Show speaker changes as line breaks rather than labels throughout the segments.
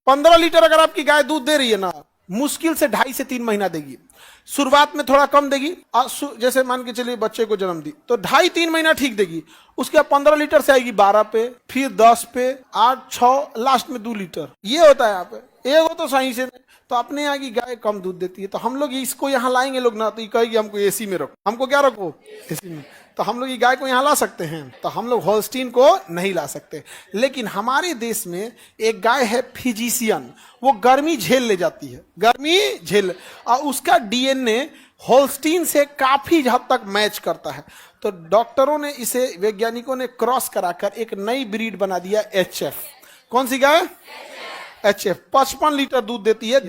15 litre अगर आपकी गाय दूध दे रही है ना, मुश्किल से 2.5 से 3 महीना देगी। शुरुआत में थोड़ा कम देगी, जैसे मान के चलिए बच्चे को जन्म दी तो 2.5-3 महीना ठीक देगी, उसके बाद 15 लीटर से आएगी 12 पे, फिर 10 पे, 8, 6, लास्ट में 2 लीटर। ये होता है यहाँ पे। एगो तो सही से तो अपने यहाँ की गाय कम दूध देती है, तो हम लोग इसको यहाँ लाएंगे लोग ना, तो ये कहेगी हमको एसी में रखो। हमको क्या रखो? एसी में। तो हम लोग ये गाय को यहाँ ला सकते हैं, तो हम लोग होल्स्टीन को नहीं ला सकते। लेकिन हमारे देश में एक गाय है फिजिशियन, वो गर्मी झेल ले जाती है, गर्मी झेल, और उसका डीएनए होल्स्टीन से काफी हद तक मैच करता है। तो डॉक्टरों ने इसे, वैज्ञानिकों ने क्रॉस कराकर एक नई ब्रीड बना दिया, एचएफ। कौन सी गाय? एचएफ। 55 लीटर दूध देती है,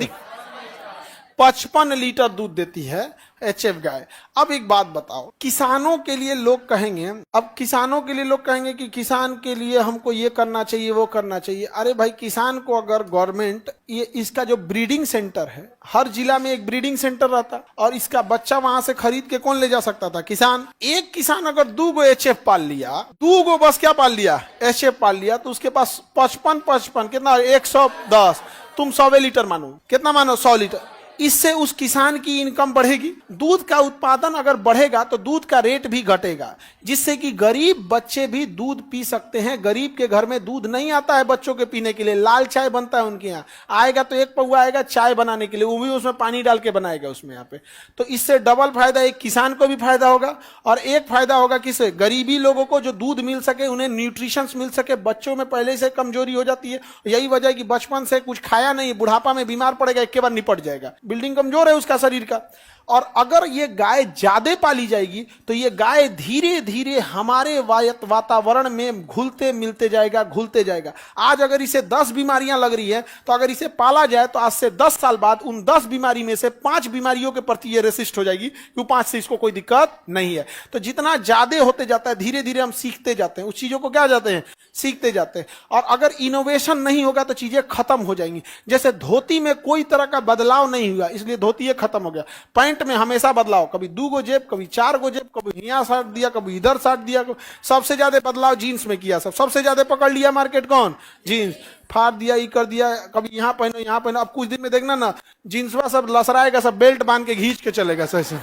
55 लीटर दूध देती है एचएफ गाय। अब एक बात बताओ, किसानों के लिए लोग कहेंगे, अब किसानों के लिए लोग कहेंगे कि किसान के लिए हमको ये करना चाहिए, वो करना चाहिए। अरे भाई, किसान को अगर गवर्नमेंट ये इसका जो ब्रीडिंग सेंटर है, हर जिला में एक ब्रीडिंग सेंटर रहता, और इसका बच्चा वहां से खरीद के कौन ले जा सकता था? किसान। एक किसान अगर 2 एचएफ पाल लिया, 2 बस क्या पाल लिया? एचएफ पाल लिया, तो उसके पास 55 कितना, 110, तुम 100 लीटर मानो, कितना मानो? 100 लीटर। इससे उस किसान की इनकम बढ़ेगी, दूध का उत्पादन अगर बढ़ेगा तो दूध का रेट भी घटेगा, जिससे कि गरीब बच्चे भी दूध पी सकते हैं। गरीब के घर में दूध नहीं आता है बच्चों के पीने के लिए, लाल चाय बनता है उनके यहाँ, आएगा तो 1 पौवा आएगा चाय बनाने के लिए, वो भी उसमें पानी डाल के बनाएगा उसमें यहाँ पे। तो इससे डबल फायदा, एक किसान को भी फायदा होगा, और एक फायदा होगा किसे? गरीबी लोगों को, जो दूध मिल सके, उन्हें न्यूट्रिशंस मिल सके। बच्चों में पहले से कमजोरी हो जाती है, यही वजह है कि बचपन से कुछ खाया नहीं, बुढ़ापा में बीमार पड़ेगा, एक के बाद निपट जाएगा, बिल्डिंग कमजोर है उसका शरीर का। और अगर ये गाय ज्यादा पाली जाएगी तो ये गाय धीरे धीरे हमारे वातावरण में घुलते मिलते जाएगा, घुलते जाएगा। आज अगर इसे 10 बीमारियां लग रही है, तो अगर इसे पाला जाए तो आज से 10 साल बाद उन 10 बीमारी में से 5 बीमारियों के प्रति ये रेसिस्ट हो जाएगी, क्यों? 5 से इसको कोई दिक्कत नहीं है। तो जितना ज्यादा होते जाता है, धीरे धीरे हम सीखते जाते हैं, उस चीजों को क्या जाते हैं? सीखते जाते हैं। और अगर इनोवेशन नहीं होगा तो चीजें खत्म हो जाएंगी। जैसे धोती में कोई तरह का बदलाव नहीं हुआ, इसलिए धोती ये खत्म हो गया। पैंट में हमेशा बदलाव, कभी 2 जेब, कभी 4 जेब, कभी यहाँ साट दिया, कभी इधर साट दिया। सबसे ज्यादा बदलाव जीन्स में किया, सबसे ज्यादा पकड़ लिया मार्केट कौन? जीन्स। फाड़ दिया, ये कर दिया, कभी यहाँ पहनो, यहाँ पहनो। अब कुछ दिन में देखना ना, जीन्सवा सब लसराएगा, सब बेल्ट बांध के खींच के चलेगा सही।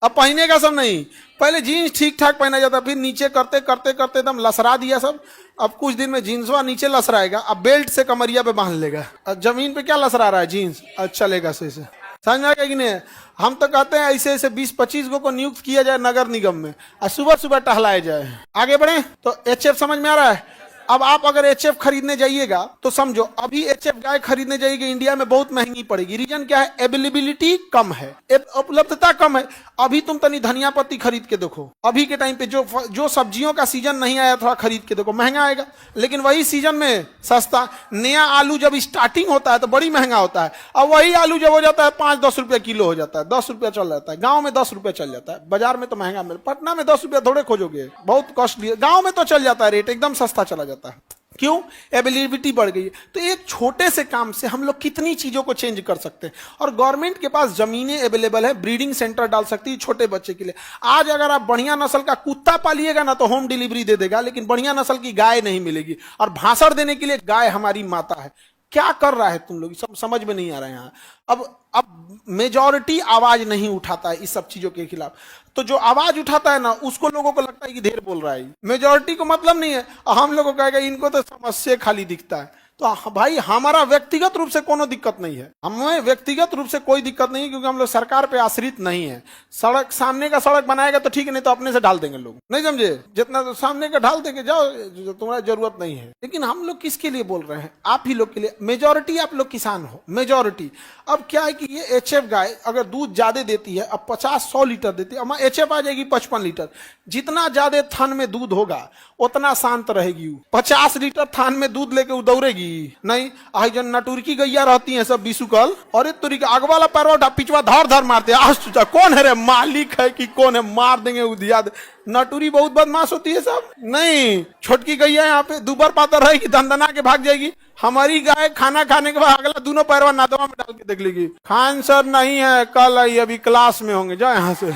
अब पहने का सब नहीं, पहले जीन्स ठीक ठाक पहना जाता, फिर नीचे करते करते करते एकदम लसरा दिया सब। अब कुछ दिन में जीन्सवा नीचे लसराएगा, अब बेल्ट से कमरिया पे बांध लेगा। जमीन पे क्या लसरा रहा है? जीन्स। चलेगा सही से, समझ में कि नहीं? हम तो कहते हैं ऐसे ऐसे 20-25 को नियुक्त किया जाए नगर निगम में, और सुबह सुबह टहलाए जाए। आगे बढ़े तो एचएफ समझ में आ रहा है। अब आप अगर एचएफ खरीदने जाइएगा तो समझो, अभी एचएफ गाय खरीदने जाइएगा इंडिया में बहुत महंगी पड़ेगी। रीजन क्या है? अवेलेबिलिटी कम है, उपलब्धता कम है। अभी तुम तनी धनिया पत्ती खरीद के देखो, अभी के टाइम पे जो सब्जियों का सीजन नहीं आया, थोड़ा खरीद के देखो, महंगा आएगा। लेकिन वही सीजन में सस्ता। नया आलू जब स्टार्टिंग होता है तो बड़ी महंगा होता है, और वही आलू जब हो जाता है 5-10 रुपया किलो हो जाता है, 10 रुपया चल जाता है। गाँव में 10 रुपया चल जाता है, बाजार में तो महंगा मिल। पटना में 10 रुपया थोड़े खोजोगे, बहुत कॉस्टली है। गाँव में तो चल जाता है, रेट एकदम सस्ता चला जाता है। क्यों? अवेलेबिलिटी बढ़ गई है। तो एक छोटे से काम से हम लोग कितनी चीजों को चेंज कर सकते हैं। और गवर्नमेंट के पास जमीनें अवेलेबल है, ब्रीडिंग सेंटर डाल सकती है छोटे बच्चे के लिए। आज अगर आप बढ़िया नस्ल का कुत्ता पालिएगा ना तो होम डिलीवरी दे देगा, लेकिन बढ़िया नस्ल की गाय नहीं मिलेगी। और भाषण देने के लिए गाय हमारी माता है। क्या कर रहा है तुम लोग, समझ में नहीं आ रहा है यहाँ। अब मेजॉरिटी आवाज नहीं उठाता है इस सब चीजों के खिलाफ। तो जो आवाज उठाता है ना, उसको लोगों को लगता है कि ढेर बोल रहा है। मेजॉरिटी को मतलब नहीं है, हम लोगों को कहेगा इनको तो समस्या खाली दिखता है। तो भाई, हमारा व्यक्तिगत रूप से कोनो दिक्कत नहीं है, हमें व्यक्तिगत रूप से कोई दिक्कत नहीं है, क्योंकि हम लोग सरकार पे आश्रित नहीं है। सड़क, सामने का सड़क बनाएगा तो ठीक है, नहीं तो अपने से ढाल देंगे लोग, नहीं समझे? जितना तो सामने का ढाल देंगे, जाओ, तुम्हारा जरूरत नहीं है। लेकिन हम लोग किसके लिए बोल रहे हैं? आप ही लोग के लिए। मेजॉरिटी आप लोग किसान हो, मेजॉरिटी। अब क्या है कि ये एचएफ गाय अगर दूध ज्यादा देती है, अब 50-100 लीटर देती है, एचएफ आ जाएगी 55 लीटर। जितना ज्यादा थान में दूध होगा उतना शांत रहेगी। 50 लीटर थान में दूध लेके दौड़ेगी नहीं। आई जो नटुरकी गैया रहती है सब बिसुकल, और तुरी आग वाला पैरवा उठा, पिछवा धर धर मारते। आज कौन है रे, मालिक है कि कौन है, मार देंगे उधिया। नटुरी बहुत बदमाश होती है सब। नहीं, छोटकी गैया यहाँ पे दुबर पातर रहेगी, दंदना के भाग जाएगी। हमारी गाय खाना खाने के बाद अगला दोनों पैरवा नादवा में डाल के देख लेगी। खान सर नहीं है, कल आई, अभी क्लास में होंगे, जाओ यहाँ से।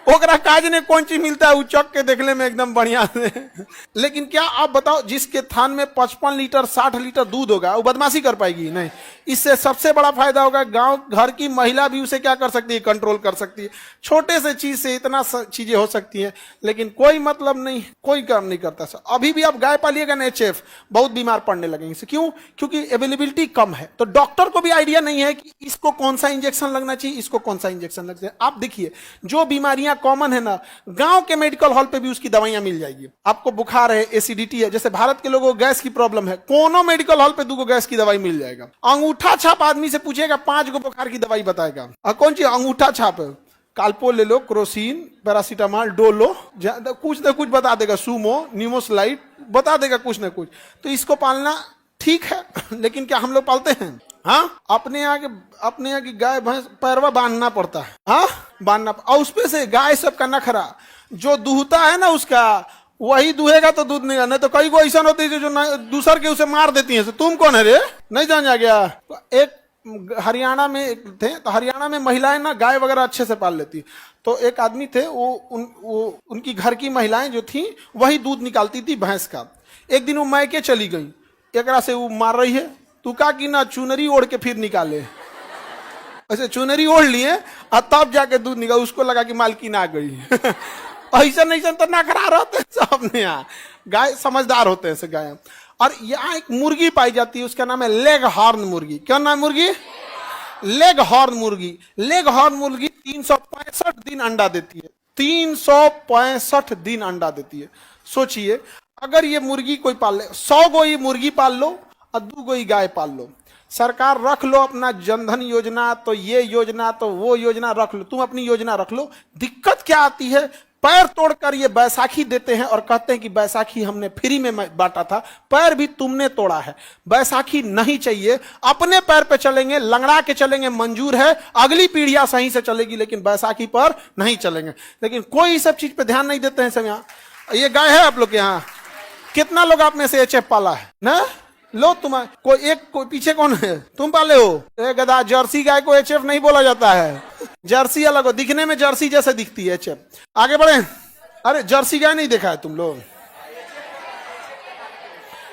ओकरा काज ने कौन चीज मिलता है, उचक के देखने में एकदम बढ़िया से। लेकिन क्या आप बताओ, जिसके थान में 55 लीटर 60 लीटर दूध होगा वो बदमाशी कर पाएगी? नहीं। इससे सबसे बड़ा फायदा होगा, गांव घर की महिला भी उसे क्या कर सकती है, कंट्रोल कर सकती है। छोटे से चीज से इतना चीजें हो सकती है, लेकिन कोई मतलब नहीं, कोई काम नहीं करता सर। अभी भी आप गाय पालिएगा ना एचएफ, बहुत बीमार पड़ने लगेंगे। क्यों? क्योंकि अवेलेबिलिटी कम है, तो डॉक्टर को भी आइडिया नहीं है कि इसको कौन सा इंजेक्शन लगना चाहिए, इसको कौन सा इंजेक्शन लगना चाहिए। आप देखिए, जो बीमारियां कॉमन है ना, गांव के मेडिकल हॉल पे भी उसकी दवाइयां मिल जाएगी। आपको बुखार है, एसिडिटी है, जैसे भारत के लोगों को गैस की प्रॉब्लम है, कोनो मेडिकल हॉल पे 2 गैस की दवाई मिल जाएगा। अंगूठा छाप आदमी से पूछेगा 5 बुखार की दवाई बताएगा। कौन सी अंगूठा छाप है? काल्पो ले लो, क्रोसिन, पैरासीटामॉल, डोलो, कुछ ना कुछ बता देगा, सूमो, न्यूमोस्लाइड बता देगा कुछ ना कुछ। तो इसको पालना ठीक है, लेकिन क्या हम लोग पालते हैं? हाँ, अपने यहाँ की गाय भैंस पैरवा बांधना पड़ता है। हाँ, बांधना, और उसपे से गाय सबका नखरा, जो दूहता है ना उसका वही दूहेगा तो दूध नहीं तो कई को ऐसा होती है जो दूसर के उसे मार देती है। तुम कौन है रे? नहीं जान जा गया। एक हरियाणा में थे, तो हरियाणा में महिलाएं ना गाय वगैरह अच्छे से पाल लेती। तो एक आदमी थे, उनकी घर की महिलाएं जो थी वही दूध निकालती थी भैंस का। एक दिन वो मैके चली गई, एकरा से वो मार रही है, तू का कि ना चुनरी ओढ़ के फिर निकाले। ऐसे चुनरी ओढ़ लिए और तब जाके दूध निकाल, उसको लगा कि मालकिन आ गई। ऐसा नहीं तो ना खरा रहते सब ने। यहाँ गाय समझदार होते हैं गाय। और यहाँ एक मुर्गी पाई जाती है, उसका नाम है लेग हॉर्न मुर्गी। क्या नाम मुर्गी? लेग हॉर्न मुर्गी। लेग हॉर्न मुर्गी 365 दिन अंडा देती है। 365 दिन अंडा देती है। सोचिए, अगर ये मुर्गी कोई पाल ले, 100 गो ये मुर्गी पाल लो और 2 गो गाय पाल लो। सरकार रख लो अपना जनधन योजना, तो ये योजना, तो वो योजना रख लो, तुम अपनी योजना रख लो। दिक्कत क्या आती है, पैर तोड़कर ये बैसाखी देते हैं और कहते हैं कि बैसाखी हमने फ्री में बांटा था। पैर भी तुमने तोड़ा है। बैसाखी नहीं चाहिए, अपने पैर पे चलेंगे, लंगड़ा के चलेंगे, मंजूर है, अगली पीढ़ियां सही से चलेगी, लेकिन बैसाखी पर नहीं चलेंगे। लेकिन कोई सब चीज पे ध्यान नहीं देते हैं सब। यहाँ ये गाय है आप लोग के यहाँ? कितना लोग आप में से एचएफ पाला है ना? लो, कोई पीछे कौन है? तुम पाले हो? गधा, जर्सी गाय को एचएफ नहीं बोला जाता है। जर्सी अलग हो, दिखने में जर्सी जैसे दिखती है एचएफ। आगे बढ़े। अरे जर्सी गाय नहीं देखा है तुम लोग?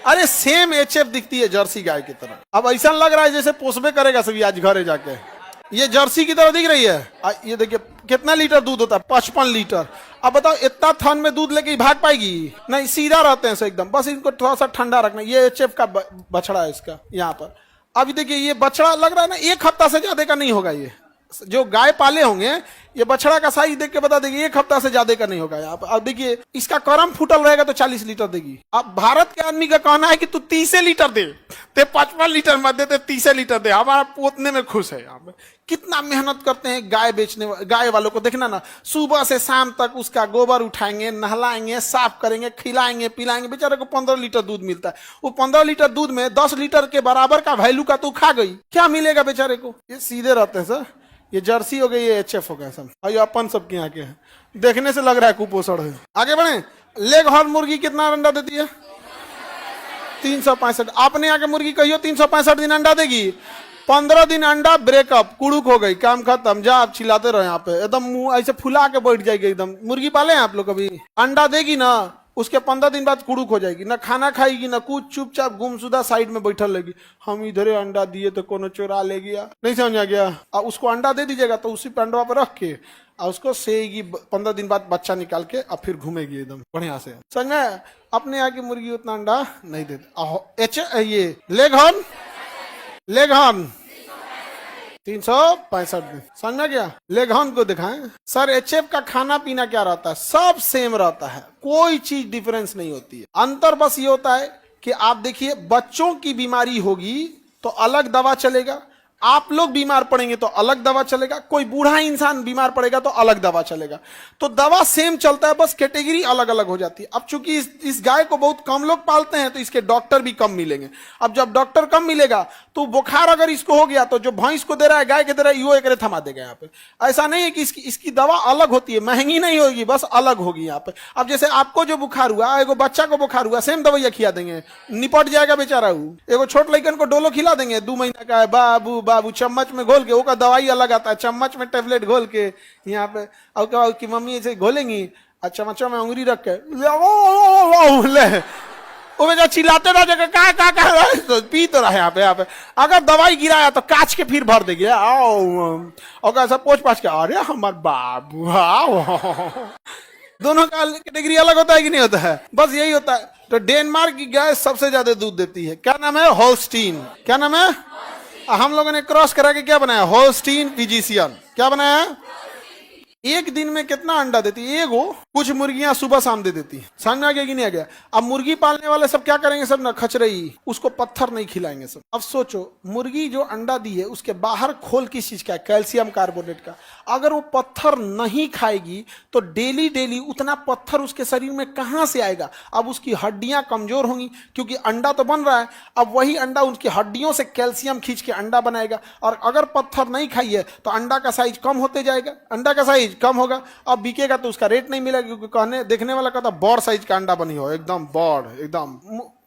अरे सेम एचएफ दिखती है जर्सी गाय की तरह। अब ऐसा लग रहा है जैसे पोसबे करेगा सभी आज घरे जाके। ये जर्सी की तरह दिख रही है। ये देखिए कितना लीटर दूध होता है, 55 लीटर। अब बताओ, इतना थन में दूध लेके भाग पाएगी? नहीं, सीधा रहते हैं एकदम। बस इनको थोड़ा सा ठंडा रखना। ये एचएफ का बछड़ा है इसका यहाँ पर। अभी देखिए, ये बछड़ा लग रहा है ना 1 हफ्ता से ज्यादा का नहीं होगा। ये जो गाय पाले होंगे, ये बछड़ा का साइज देख के बता देगी 1 हफ्ता से ज्यादा का नहीं होगा यहाँ पर। अब देखिए, इसका करम फूटल रहेगा तो 40 लीटर देगी। अब भारत के आदमी का कहना है कि तू 30 लीटर दे, ते 55 लीटर मत दे, 30 लीटर दे। हमारा पोतने में खुश है। यहाँ पे कितना मेहनत करते हैं गाय बेचने, गाय वालों को देखना ना, सुबह से शाम तक उसका गोबर उठाएंगे, नहलाएंगे, साफ करेंगे, खिलाएंगे, पिलाएंगे। बेचारे को 15 लीटर दूध मिलता है। वो 15 लीटर दूध में 10 लीटर के बराबर का वैल्यू का तू खा गई, क्या मिलेगा बेचारे को? ये सीधे रहते हैं सर। ये जर्सी हो गई, ये एचएफ हो गया सब। और ये अपन सबके यहाँ के हैं, देखने से लग रहा है कुपोषण है। आगे बढ़े। लेग हॉर्न मुर्गी कितना अंडा देती है? 365। आपने यहाँ के मुर्गी कहियो 365 दिन अंडा देगी। 15 दिन अंडा ब्रेकअप, कुड़ुक हो गई, काम खत्म, जा आप चिल्लाते रहो। यहाँ पे एकदम मुंह ऐसे फुला के बैठ जाएगी एकदम। मुर्गी पाले हैं आप लोग? कभी अंडा देगी ना, उसके 15 दिन बाद कुड़ुक हो जाएगी, ना खाना खाएगी ना कुछ, चुपचाप गुमशुदा साइड में बैठल लगी। हम इधरे अंडा दिए तो कोनो चोरा ले गया, नहीं समझा गया। और उसको अंडा दे दीजिएगा तो उसी पे अंडा पर रख के और उसको सेगी। 15 दिन बाद बच्चा निकाल के और फिर घूमेगी एकदम बढ़िया से। समझ में? अपने यहाँ की मुर्गी उतना अंडा नहीं देती। ये लेग हॉर्न 365 दिन। समझ में गया? लेग हॉर्न को दिखाएं सर। एचएफ का खाना पीना क्या रहता है? सब सेम रहता है, कोई चीज डिफरेंस नहीं होती है। अंतर बस ये होता है कि आप देखिए, बच्चों की बीमारी होगी तो अलग दवा चलेगा, आप लोग बीमार पड़ेंगे तो अलग दवा चलेगा, कोई बूढ़ा इंसान बीमार पड़ेगा तो अलग दवा चलेगा। तो दवा सेम चलता है, बस कैटेगरी अलग अलग हो जाती है। अब चूंकि इस गाय को बहुत कम लोग पालते हैं तो इसके डॉक्टर भी कम मिलेंगे। अब जब डॉक्टर कम मिलेगा तो बुखार अगर इसको हो गया तो जो भैंस को दे रहा है, गाय के दे रहा है, यो एक थमा देगा। यहाँ पे ऐसा नहीं है कि इसकी दवा अलग होती है, महंगी नहीं होगी, बस अलग होगी यहाँ पे। अब जैसे आपको जो बुखार हुआ, एगो बच्चा को बुखार हुआ, सेम दवाइयाँ खिला देंगे, निपट जाएगा बेचारा। एगो छोट लड़कन को डोलो खिला देंगे, 2 महीना का है, बाबू बाबू चम्मच में घोल के, वो का दवाई अलग आता है, चम्मच में टेबलेट घोल के यहाँ पे, और क्या की मम्मी ऐसे घोलेंगी और चम्मचों में उंगली रख के ले वो बेचा चिल्लाते रह जाएगा का तो पी तो रहा है यहाँ पे अगर दवाई गिराया तो काच के फिर भर देगी और ऐसा पोछ पाछ के, अरे हमार बाबू दोनों का कैटेगरी अलग होता है कि नहीं होता है, बस यही होता है। तो डेनमार्क की गाय सबसे ज्यादा दूध देती है, क्या नाम है, होल्स्टीन। क्या नाम है, हम लोगों ने क्रॉस करा के क्या बनाया, होल्स्टीन फ्रिजीशियन। क्या बनाया, एक दिन में कितना अंडा देती है, एगो। कुछ मुर्गियां सुबह शाम दे देती है, समझ में आ गया कि नहीं आ गया। अब मुर्गी पालने वाले सब क्या करेंगे, सब ना खचरई, उसको पत्थर नहीं खिलाएंगे सब। अब सोचो मुर्गी जो अंडा दी है उसके बाहर खोल किस चीज का है, कैल्शियम कार्बोनेट का। अगर वो पत्थर नहीं खाएगी तो डेली डेली उतना पत्थर उसके शरीर में कहां से आएगा। अब उसकी हड्डियां कमजोर होंगी क्योंकि अंडा तो बन रहा है, अब वही अंडा उसकी हड्डियों से कैल्शियम खींच के अंडा बनाएगा। और अगर पत्थर नहीं खाइए तो अंडा का साइज कम होते जाएगा, अंडा का साइज कम होगा, अब बिकेगा तो उसका रेट नहीं मिलेगा क्योंकि कहने देखने वाला कहता बड़ साइज का अंडा बनी हो, एकदम बड़, एकदम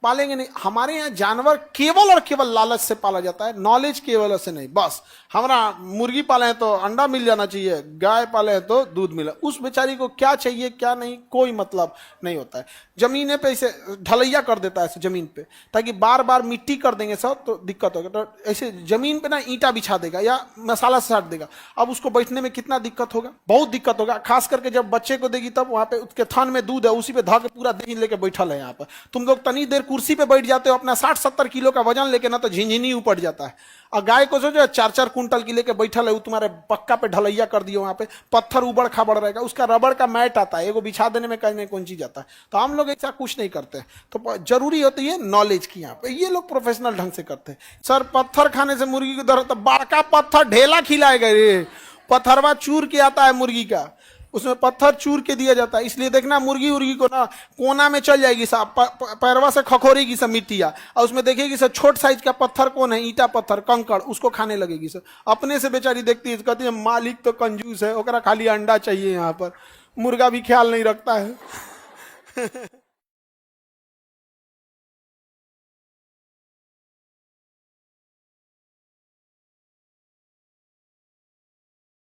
पालेंगे नहीं। हमारे यहाँ जानवर केवल और केवल लालच से पाला जाता है, नॉलेज की वजह से नहीं। बस हमारा मुर्गी पाले हैं तो अंडा मिल जाना चाहिए, गाय पाले हैं तो दूध मिले। उस बेचारी को क्या चाहिए क्या नहीं कोई मतलब नहीं होता है। जमीने पे इसे ढलैया कर देता है ऐसे जमीन पे, ताकि बार बार मिट्टी कर देंगे सब तो दिक्कत होगा। तो ऐसे जमीन पे ना ईंटा बिछा देगा या मसाला साट देगा, अब उसको बैठने में कितना दिक्कत होगा, बहुत दिक्कत होगा। खास करके जब बच्चे को देगी तब वहां पे उसके थन में दूध है, उसी पे धा के पूरा दही लेके बैठल है। यहाँ पर तुम लोग तनी देर कुर्सी पे बैठ जाते हो अपना 60-70 किलो का वजन लेके ना तो झिंझिनी उपट जाता है। और गाय को सोचो 4-4 कुंटल की लेके बैठल है, वो तुम्हारे पक्का पे ढलैया कर दियो, वहां पे पत्थर उबड़ खाबड़ रहेगा, उसका रबड़ का मैट आता है, एगो बिछा देने में कहीं कौन चीज आता है। तो हम लोग ऐसा कुछ नहीं करते, तो जरूरी होती है नॉलेज की। यहाँ पे ये लोग प्रोफेशनल ढंग से करते हैं। सर पत्थर खाने से मुर्गी को दर्द, तो बड़का पत्थर ढेला खिलाएगा रे, पत्थरवा चूर के आता है मुर्गी का, उसमें पत्थर चूर के दिया जाता है। इसलिए देखना मुर्गी उर्गी को ना कोना में चल जाएगी सब, पैरवा से खखोरेगी सब मिट्टिया, और उसमें देखेगी सब छोट साइज का पत्थर कौन है, ईटा पत्थर कंकड़, उसको खाने लगेगी सब। अपने से बेचारी देखती है, कहती है मालिक तो कंजूस है, ओकरा खाली अंडा चाहिए। यहाँ पर मुर्गा भी ख्याल नहीं रखता है।